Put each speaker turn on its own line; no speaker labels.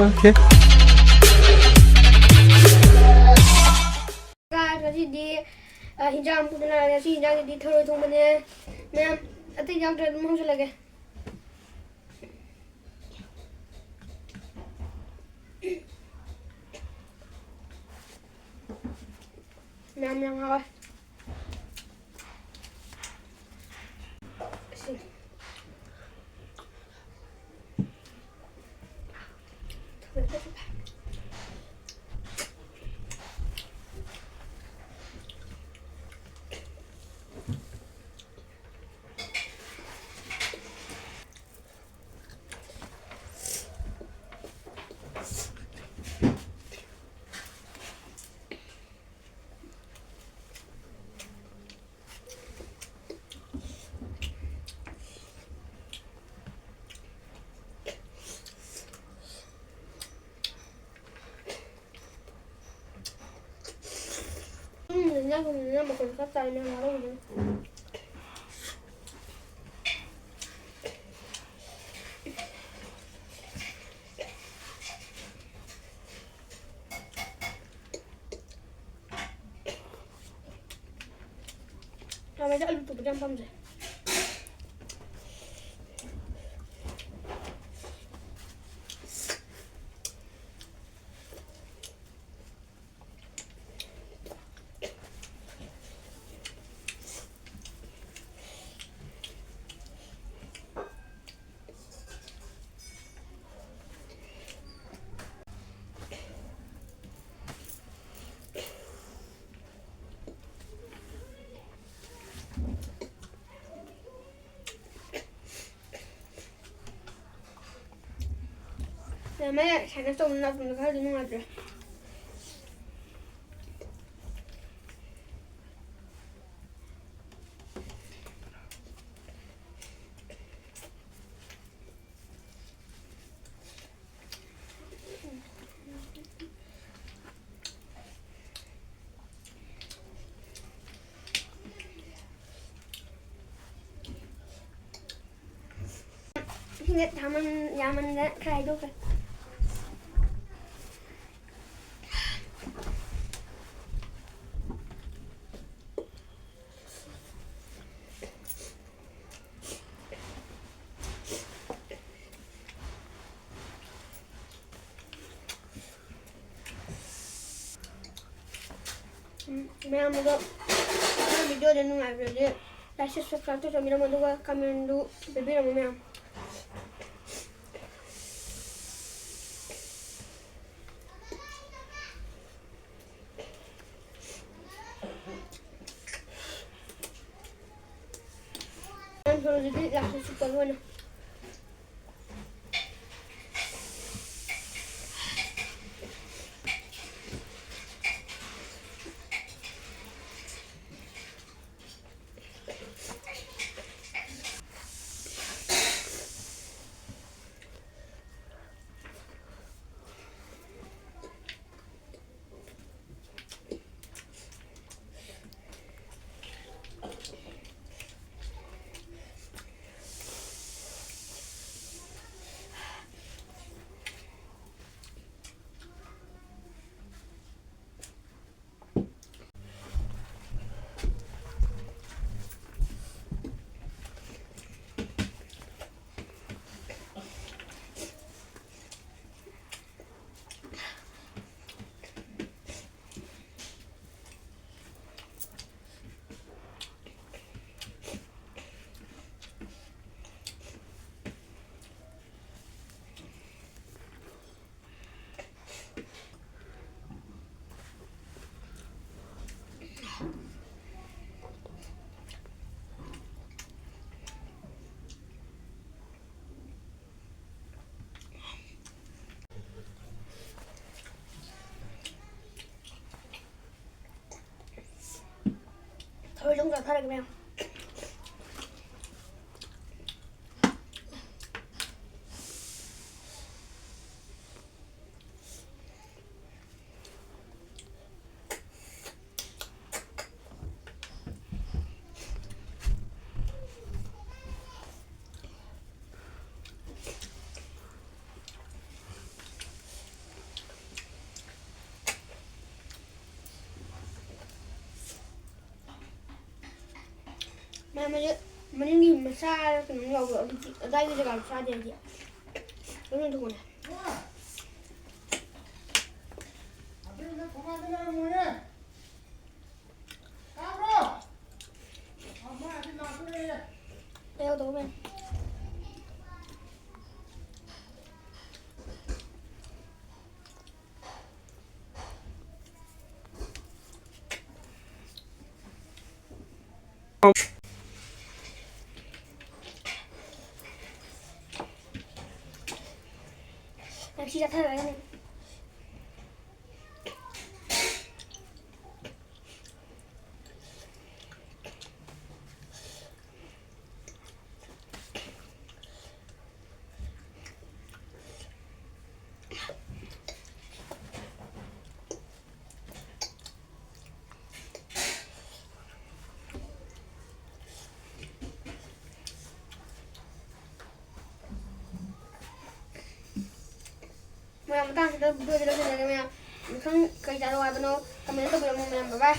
Okay.
ꯉꯁꯤꯗꯤ ꯍꯤꯟꯖꯥꯡ ꯄꯨꯗꯅ ꯉꯁꯤ ꯍꯤꯟꯖꯥꯡꯁꯤꯗꯤ ꯊꯔꯣꯏ ꯊꯣꯡꯕꯅꯦ ꯃꯌꯥꯝ ꯑꯇꯩ ꯌꯥꯎꯗ꯭ꯔꯦ ꯑꯗꯨꯝ ꯍꯧꯖꯤꯜꯂꯒꯦ ꯃꯌꯥꯝ ꯍꯥꯎꯋꯦ 그냥 먹고 싹 짜면 바로 다음에 잘로 또 그냥 밤새 그다음에 잘좀 나쁘면 가지는 거죠. Hiện 담은 야만데 가이도 그 Mẹ mà đâu video đến ngoài rồi đấy là sẽ subscribe cho mình mà đâu comment đâu baby là mẹ em rồi đi là sẽ subscribe luôn thôi đúng rồi thôi được mèo 머리님 쌀 그냥 여기 나이가 사야 되지. 이런 거 보네. 내가 넣으면 나 진짜 탈라네. Mày làm tao thì tôi đưa cho nó cái mày không cái giá đâu ai bên đâu, cầm lấy tôi bây giờ mày làm bye bye.